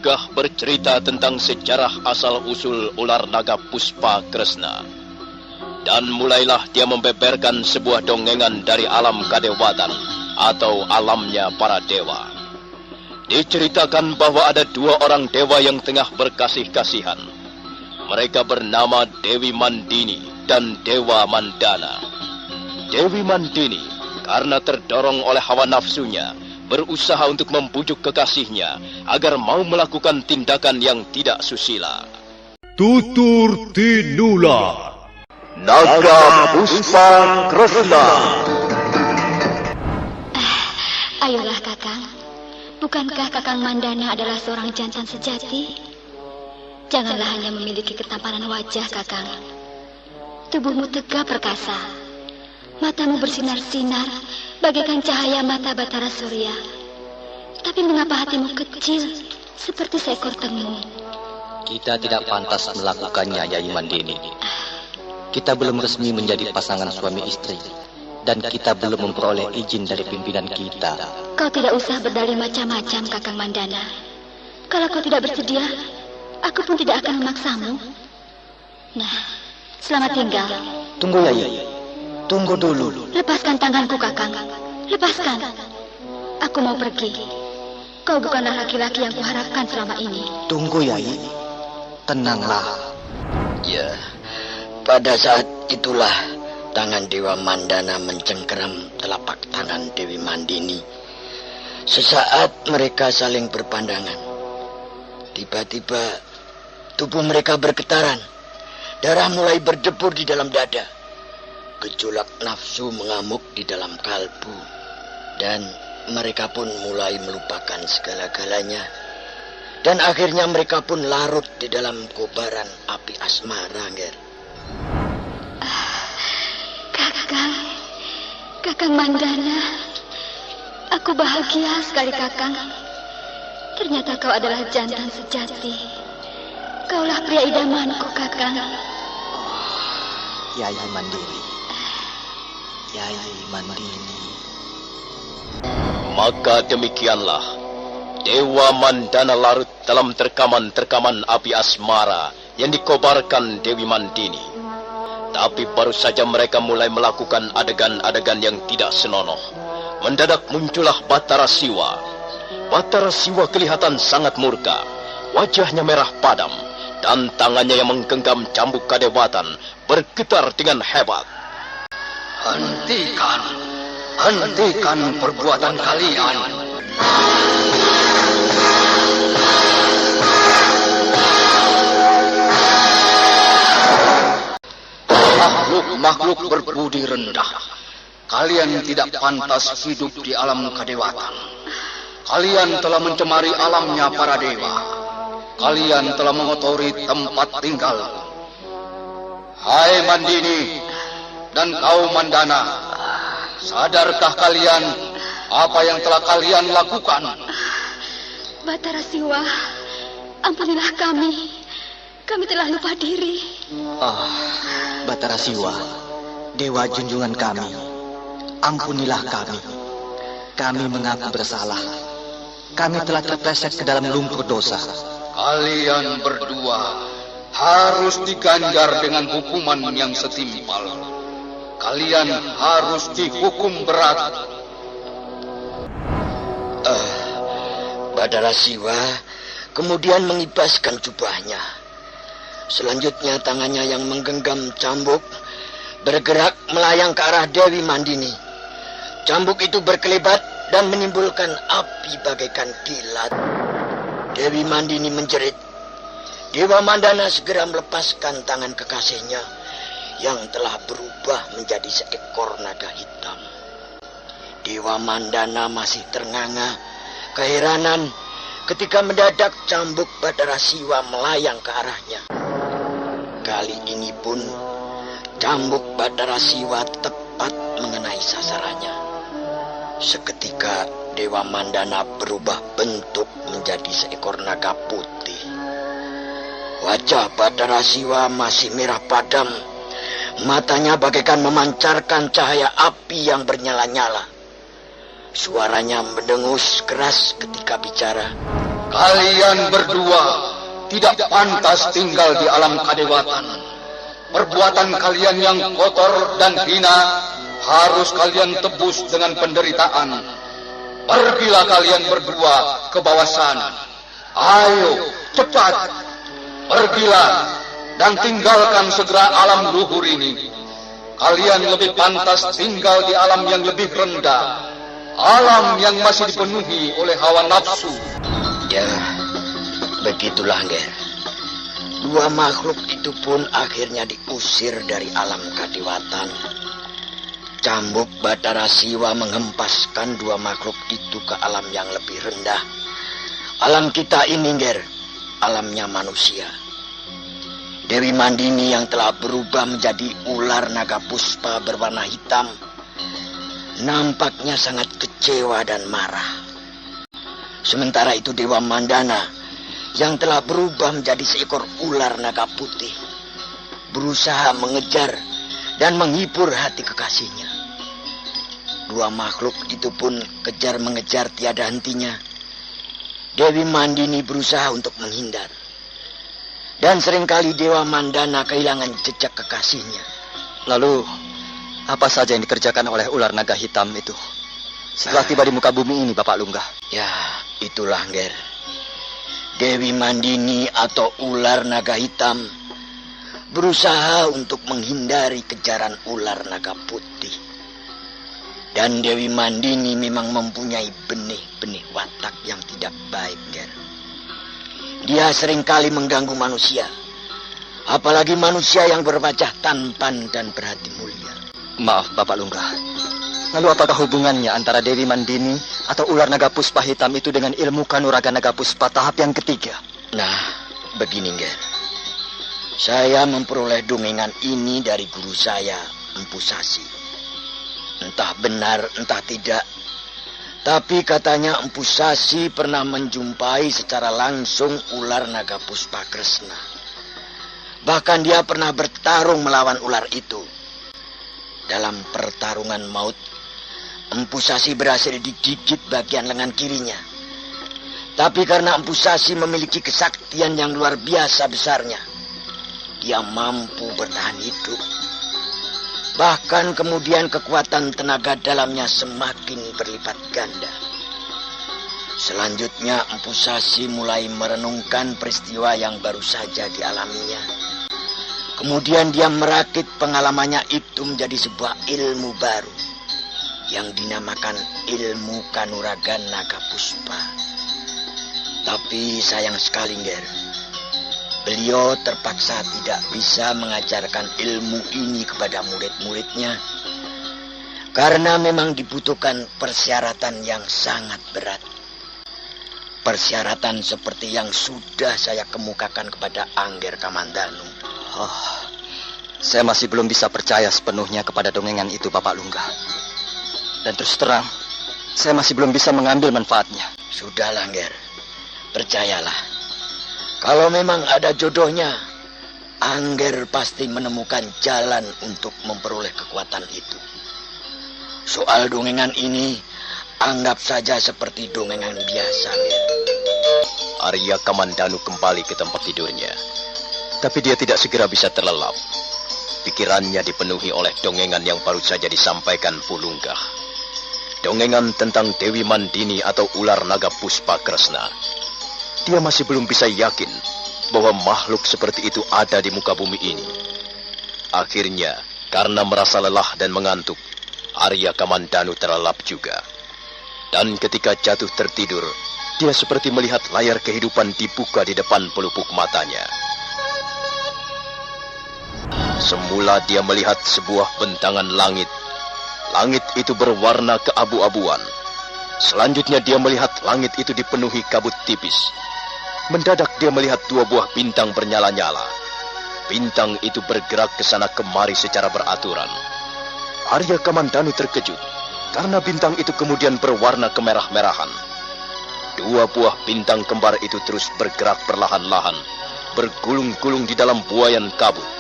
Naga bercerita tentang sejarah asal-usul ular naga Puspa Kresna. Dan mulailah dia membeberkan sebuah dongengan dari alam kadewatan atau alamnya para dewa. Diceritakan bahwa ada dua orang dewa yang tengah berkasih-kasihan. Mereka bernama Dewi Mandini dan Dewa Mandana. Dewi Mandini karena terdorong oleh hawa nafsunya berusaha untuk membujuk kekasihnya agar mau melakukan tindakan yang tidak susila. Tutur Tinula Naga Puspa Kresna. Ayolah Kakang, bukankah Kakang Mandana adalah seorang jantan sejati? Janganlah hanya memiliki ketampanan wajah, Kakang. Tubuhmu tegap perkasa, matamu bersinar-sinar bagaikan cahaya mata Batara Surya. Tapi mengapa hatimu kecil seperti seekor tengu? Kita tidak pantas melakukannya, Nyai Mandini. Kita belum resmi menjadi pasangan suami istri, dan kita belum memperoleh izin dari pimpinan kita. Kau tidak usah berdalih macam-macam, Kakang Mandana. Kalau kau tidak bersedia, aku pun tidak akan memaksamu. Nah, selamat tinggal. Tunggu, Nyai. Tunggu dulu. Lepaskan tanganku, Kakang. Lepaskan. Aku mau pergi. Kau bukanlah laki-laki yang kuharapkan selama ini. Tunggu, Nyai. Tenanglah. Ya, pada saat itulah tangan Dewa Mandana mencengkeram telapak tangan Dewi Mandini. Sesaat mereka saling berpandangan. Tiba-tiba tubuh mereka bergetaran. Darah mulai berdebur di dalam dada. Gejolak nafsu mengamuk di dalam kalbu. Dan mereka pun mulai melupakan segala-galanya. Dan akhirnya mereka pun larut di dalam kobaran api asmara, Nger. Kakang Mandana, aku bahagia sekali, Kakang. Ternyata kau adalah jantan sejati. Kaulah pria idamanku, Kakang. Nyai Mandini. Nyai Mandini. Maka demikianlah Dewa Mandana larut dalam terkaman-terkaman api asmara yang dikobarkan Dewi Mandini. Tapi baru saja mereka mulai melakukan adegan-adegan yang tidak senonoh, mendadak muncullah Batara Siwa. Batara Siwa kelihatan sangat murka. Wajahnya merah padam, dan tangannya yang menggenggam cambuk kadewatan bergetar dengan hebat. Hentikan perbuatan kalian. Makhluk berbudi rendah. Kalian tidak pantas hidup di alam kadewatan. Kalian telah mencemari alamnya para dewa. Kalian telah mengotori tempat tinggal. Hai Mandini dan kau Mandana, sadarkah kalian apa yang telah kalian lakukan? Batara Siwa, ampunilah kami. Kami telah lupa diri. Batara Siwa, dewa junjungan kami, ampunilah kami. Kami mengaku bersalah. Kami telah terpleset ke dalam lumpur dosa. Kalian berdua harus diganjar dengan hukuman yang setimpal. Kalian harus dihukum berat. Batara Siwa kemudian mengibaskan jubahnya. Selanjutnya tangannya yang menggenggam cambuk bergerak melayang ke arah Dewi Mandini. Cambuk itu berkelebat dan menimbulkan api bagaikan kilat. Dewi Mandini menjerit. Dewa Mandana segera melepaskan tangan kekasihnya yang telah berubah menjadi seekor naga hitam. Dewa Mandana masih ternganga keheranan ketika mendadak cambuk Batara Siwa melayang ke arahnya. Kali ini pun cambuk Batara Siwa tepat mengenai sasarannya. Seketika Dewa Mandana berubah bentuk menjadi seekor naga putih. Wajah Batara Siwa masih merah padam. Matanya bagaikan memancarkan cahaya api yang bernyala-nyala. Suaranya mendengus keras ketika bicara. Kalian berdua tidak pantas tinggal di alam kadewatan. Perbuatan kalian yang kotor dan hina harus kalian tebus dengan penderitaan. Pergilah kalian berdua ke bawah sana. Ayo, cepat. Pergilah dan tinggalkan segera alam luhur ini. Kalian lebih pantas tinggal di alam yang lebih rendah. Alam yang masih dipenuhi oleh hawa nafsu. Ya, begitulah, Nger. Dua makhluk itu pun akhirnya diusir dari alam kadewatan. Cambuk Batara Siwa menghempaskan dua makhluk itu ke alam yang lebih rendah. Alam kita ini, Nger, alamnya manusia. Dewi Mandini yang telah berubah menjadi ular naga puspa berwarna hitam nampaknya sangat kecewa dan marah. Sementara itu Dewa Mandana yang telah berubah menjadi seekor ular naga putih berusaha mengejar dan menghibur hati kekasihnya. Dua makhluk itu pun kejar mengejar tiada hentinya. Dewi Mandini berusaha untuk menghindar. Dan seringkali Dewa Mandana kehilangan jejak kekasihnya. Lalu, apa saja yang dikerjakan oleh ular naga hitam itu setelah tiba di muka bumi ini, Bapak Lunggah? Ya, itulah, Nger. Dewi Mandini atau ular naga hitam berusaha untuk menghindari kejaran ular naga putih. Dan Dewi Mandini memang mempunyai benih-benih watak yang tidak baik, Nger. Dia seringkali mengganggu manusia, apalagi manusia yang berwajah tampan dan berhati mulia. Maaf, Bapak Lunggah. Lalu apakah hubungannya antara Dewi Mandini atau ular naga puspa hitam itu dengan ilmu kanuraga naga puspa tahap yang ketiga? Nah, begini, Nger. Saya memperoleh dongengan ini dari guru saya, Empu Sasi. Entah benar, entah tidak. Tapi katanya Empu Sasi pernah menjumpai secara langsung ular naga puspa Kresna. Bahkan dia pernah bertarung melawan ular itu. Dalam pertarungan maut, Empu Sasi berhasil digigit bagian lengan kirinya. Tapi karena Empu Sasi memiliki kesaktian yang luar biasa besarnya, dia mampu bertahan hidup. Bahkan kemudian kekuatan tenaga dalamnya semakin berlipat ganda. Selanjutnya Empu Sasi mulai merenungkan peristiwa yang baru saja dialaminya. Kemudian dia merakit pengalamannya itu menjadi sebuah ilmu baru yang dinamakan ilmu kanuragan naga puspa. Tapi sayang sekali, Nger, beliau terpaksa tidak bisa mengajarkan ilmu ini kepada murid-muridnya karena memang dibutuhkan persyaratan yang sangat berat. Persyaratan seperti yang sudah saya kemukakan kepada Angger Kamandanu. Saya masih belum bisa percaya sepenuhnya kepada dongengan itu, Bapak Lunggah. Dan terus terang, saya masih belum bisa mengambil manfaatnya. Sudahlah, Nger. Percayalah. Kalau memang ada jodohnya, Angger pasti menemukan jalan untuk memperoleh kekuatan itu. Soal dongengan ini, anggap saja seperti dongengan biasa, Nger. Arya Kamandanu kembali ke tempat tidurnya. Tapi dia tidak segera bisa terlelap. Pikirannya dipenuhi oleh dongengan yang baru saja disampaikan Pulunggah. Dongengan tentang Dewi Mandini atau ular naga puspa Kresna. Dia masih belum bisa yakin bahwa makhluk seperti itu ada di muka bumi ini. Akhirnya, karena merasa lelah dan mengantuk, Arya Kamandanu terlelap juga. Dan ketika jatuh tertidur, dia seperti melihat layar kehidupan dibuka di depan pelupuk matanya. Semula dia melihat sebuah bentangan langit. Langit itu berwarna keabu-abuan. Selanjutnya dia melihat langit itu dipenuhi kabut tipis. Mendadak dia melihat dua buah bintang bernyala-nyala. Bintang itu bergerak ke sana kemari secara beraturan. Arya Kamandanu terkejut karena bintang itu kemudian berwarna kemerah-merahan. Dua buah bintang kembar itu terus bergerak perlahan-lahan, bergulung-gulung di dalam buayan kabut.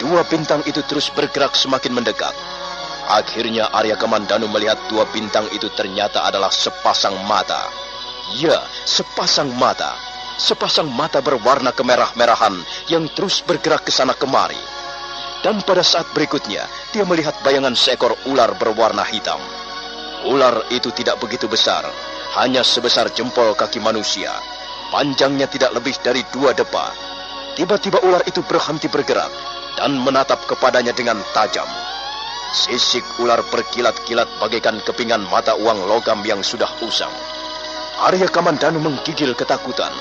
Dua bintang itu terus bergerak semakin mendekat. Akhirnya Arya Kamandanu melihat dua bintang itu ternyata adalah sepasang mata Ya, sepasang mata. Sepasang mata berwarna kemerah-merahan yang terus bergerak ke sana kemari. Dan pada saat berikutnya, dia melihat bayangan seekor ular berwarna hitam. Ular itu tidak begitu besar, hanya sebesar jempol kaki manusia. Panjangnya tidak lebih dari 2 depa. Tiba-tiba ular itu berhenti bergerak dan menatap kepadanya dengan tajam. Sisik ular berkilat-kilat bagaikan kepingan mata uang logam yang sudah usang. Arya Kamandanu menggigil ketakutan.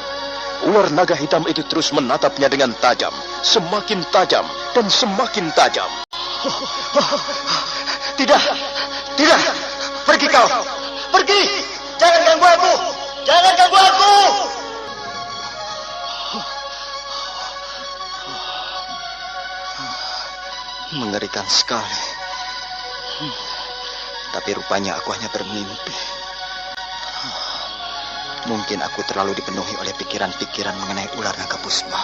Ular naga hitam itu terus menatapnya dengan tajam, semakin tajam dan semakin tajam. Tidak, tidak. Pergi kau. Pergi. Jangan ganggu aku. Jangan ganggu aku. Mengerikan sekali. Tapi rupanya aku hanya bermimpi. Mungkin aku terlalu dipenuhi oleh pikiran-pikiran mengenai ular naga puspa.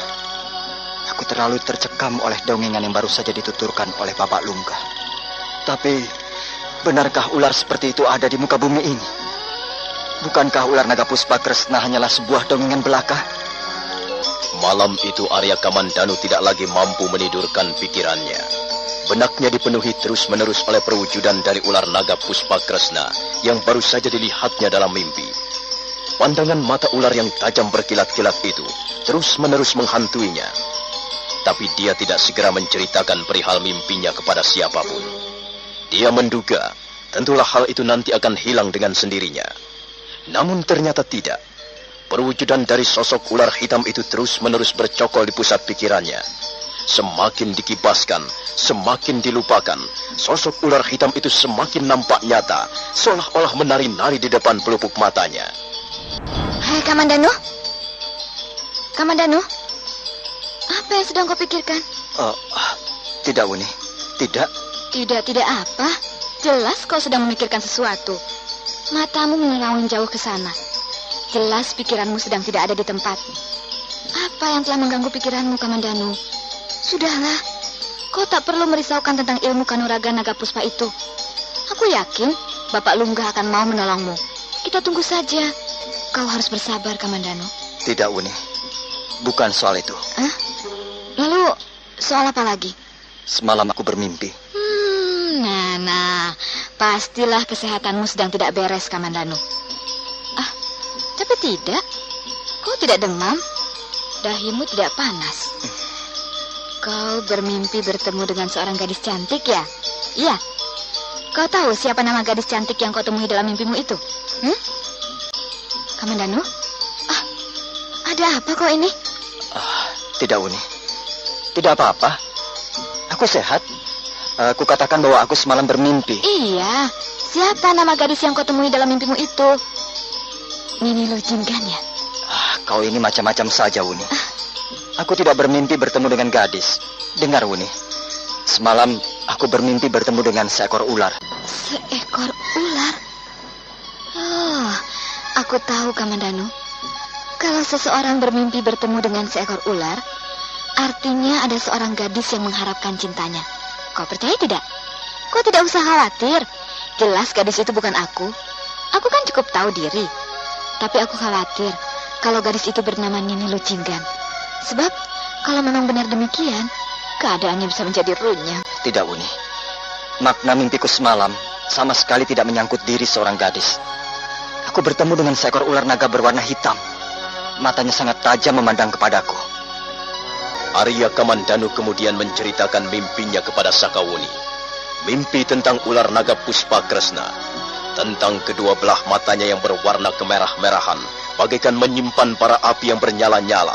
Aku terlalu tercekam oleh dongengan yang baru saja dituturkan oleh Bapak Lungga. Tapi, benarkah ular seperti itu ada di muka bumi ini? Bukankah ular naga puspa Kresna hanyalah sebuah dongengan belaka? Malam itu Arya Kamandanu tidak lagi mampu menidurkan pikirannya. Benaknya dipenuhi terus-menerus oleh perwujudan dari ular naga puspa Kresna yang baru saja dilihatnya dalam mimpi. Pandangan mata ular yang tajam berkilat-kilat itu terus-menerus menghantuinya. Tapi dia tidak segera menceritakan perihal mimpinya kepada siapapun. Dia menduga, tentulah hal itu nanti akan hilang dengan sendirinya. Namun ternyata tidak. Perwujudan dari sosok ular hitam itu terus-menerus bercokol di pusat pikirannya. Semakin dikibaskan, semakin dilupakan. Sosok ular hitam itu semakin nampak nyata, seolah-olah menari-nari di depan pelupuk matanya. Hai Kamandanu. Kamandanu, apa yang sedang kau pikirkan? Tidak, Wuni. Tidak. Tidak apa? Jelas kau sedang memikirkan sesuatu. Matamu menerawang jauh ke sana. Jelas pikiranmu sedang tidak ada di tempat. Apa yang telah mengganggu pikiranmu, Kamandanu? Sudahlah, kau tak perlu merisaukan tentang ilmu kanuragan naga puspa itu. Aku yakin Bapak Lungga akan mau menolongmu. Kita tunggu saja. Kau harus bersabar, Kamandanu. Tidak, Wuni. Bukan soal itu. Lalu, soal apa lagi? Semalam aku bermimpi. Nah, pastilah kesehatanmu sedang tidak beres, Kamandanu. Tapi tidak. Kau tidak demam. Dahimu tidak panas. Kau bermimpi bertemu dengan seorang gadis cantik, ya? Iya. Kau tahu siapa nama gadis cantik yang kau temui dalam mimpimu itu? Kamandanu? Ada apa kau ini? Tidak, Wuni. Tidak apa-apa. Aku sehat. Aku katakan bahwa aku semalam bermimpi. Iya. Siapa nama gadis yang kau temui dalam mimpimu itu? Nini Lojinggan, ya? Kau ini macam-macam saja, Wuni. Aku tidak bermimpi bertemu dengan gadis. Dengar, Wuni. Semalam aku bermimpi bertemu dengan seekor ular. Seekor ular? Aku tahu, Kamandanu. Kalau seseorang bermimpi bertemu dengan seekor ular, artinya ada seorang gadis yang mengharapkan cintanya. Kau percaya tidak? Kau tidak usah khawatir. Jelas gadis itu bukan aku. Aku kan cukup tahu diri. Tapi aku khawatir kalau gadis itu bernama Nini Lojinggan. Sebab kalau memang benar demikian, keadaannya bisa menjadi runyam. Tidak, Wuni. Makna mimpiku semalam sama sekali tidak menyangkut diri seorang gadis. Aku bertemu dengan seekor ular naga berwarna hitam. Matanya sangat tajam memandang kepadaku. Arya Kamandanu kemudian menceritakan mimpinya kepada Sakawuni. Mimpi tentang ular naga puspa Kresna. Tentang kedua belah matanya yang berwarna kemerah-merahan, bagaikan menyimpan bara api yang bernyala-nyala.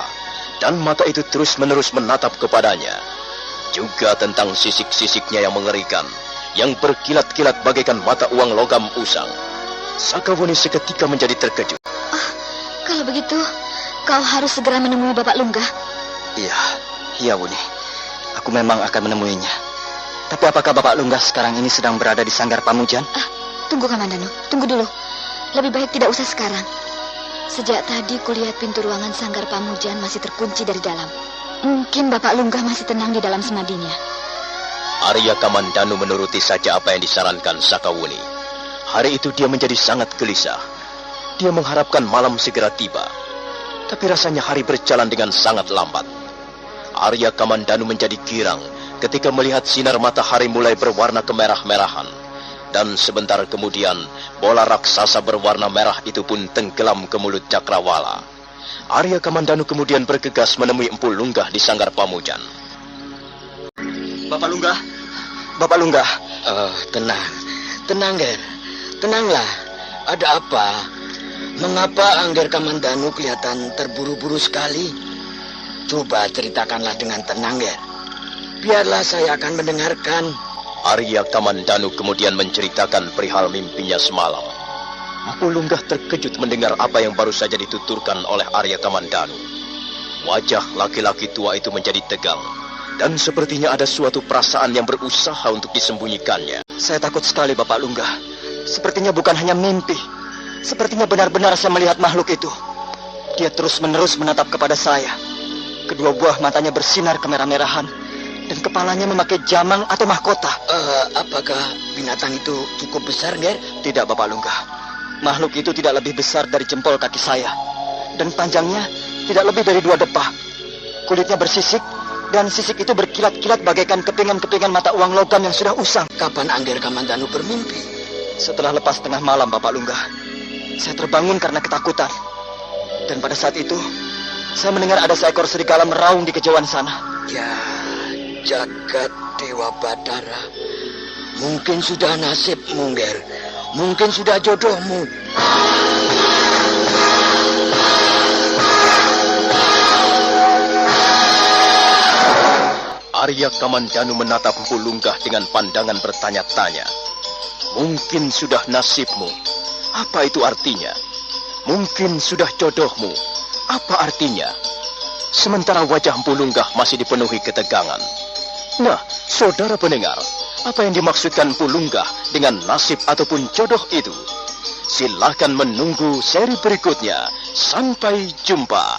Dan mata itu terus-menerus menatap kepadanya. Juga tentang sisik-sisiknya yang mengerikan, yang berkilat-kilat bagaikan mata uang logam usang. Sakawuni seketika menjadi terkejut. Kalau begitu, kau harus segera menemui Bapak Lungga. Iya, Wuni. Aku memang akan menemuinya. Tapi apakah Bapak Lungga sekarang ini sedang berada di Sanggar Pamujan? Tunggu, Kamandanu. Tunggu dulu. Lebih baik tidak usah sekarang. Sejak tadi kulihat pintu ruangan Sanggar Pamujan masih terkunci dari dalam. Mungkin Bapak Lungga masih tenang di dalam semadinya. Arya Kamandanu menuruti saja apa yang disarankan Sakawuni. Hari itu dia menjadi sangat gelisah. Dia mengharapkan malam segera tiba. Tapi rasanya hari berjalan dengan sangat lambat. Arya Kamandanu menjadi girang ketika melihat sinar matahari mulai berwarna kemerah-merahan. Dan sebentar kemudian, bola raksasa berwarna merah itu pun tenggelam ke mulut Cakrawala. Arya Kamandanu kemudian bergegas menemui Empu Lunggah di sanggar Pamujan. Bapak Lunggah, Bapak Lunggah. Tenang, Ger. Tenanglah. Ada apa? Mengapa Angger Kamandanu kelihatan terburu-buru sekali? Coba ceritakanlah dengan tenang, Ger. Biarlah saya akan mendengarkan. Arya Kamandanu kemudian menceritakan perihal mimpinya semalam. Empu Lunggah terkejut mendengar apa yang baru saja dituturkan oleh Arya Kamandanu. Wajah laki-laki tua itu menjadi tegang, dan sepertinya ada suatu perasaan yang berusaha untuk disembunyikannya. Saya takut sekali, Bapak Lunggah. Sepertinya bukan hanya mimpi. Sepertinya benar-benar saya melihat makhluk itu. Dia terus-menerus menatap kepada saya. Kedua buah matanya bersinar kemerah-merahan, dan kepalanya memakai jamang atau mahkota. Apakah binatang itu cukup besar, Ger? Tidak, Bapak Lunggah. Makhluk itu tidak lebih besar dari jempol kaki saya. Dan panjangnya tidak lebih dari 2 depah. Kulitnya bersisik, dan sisik itu berkilat-kilat bagaikan kepingan-kepingan mata uang logam yang sudah usang. Kapan Angger Kamandanu bermimpi? Setelah lepas tengah malam, Bapak Lunggah. Saya terbangun karena ketakutan. Dan pada saat itu, saya mendengar ada seekor serigala meraung di kejauhan sana. Ya, jagat Dewa Batara. Mungkin sudah nasibmu, Ger. Mungkin sudah jodohmu. Arya Kamandanu menatap Empu Lunggah dengan pandangan bertanya-tanya. Mungkin sudah nasibmu. Apa itu artinya? Mungkin sudah jodohmu. Apa artinya? Sementara wajah Empu Lunggah masih dipenuhi ketegangan. Nah, saudara pendengar, apa yang dimaksudkan Empu Lunggah dengan nasib ataupun jodoh itu? Silakan menunggu seri berikutnya. Sampai jumpa.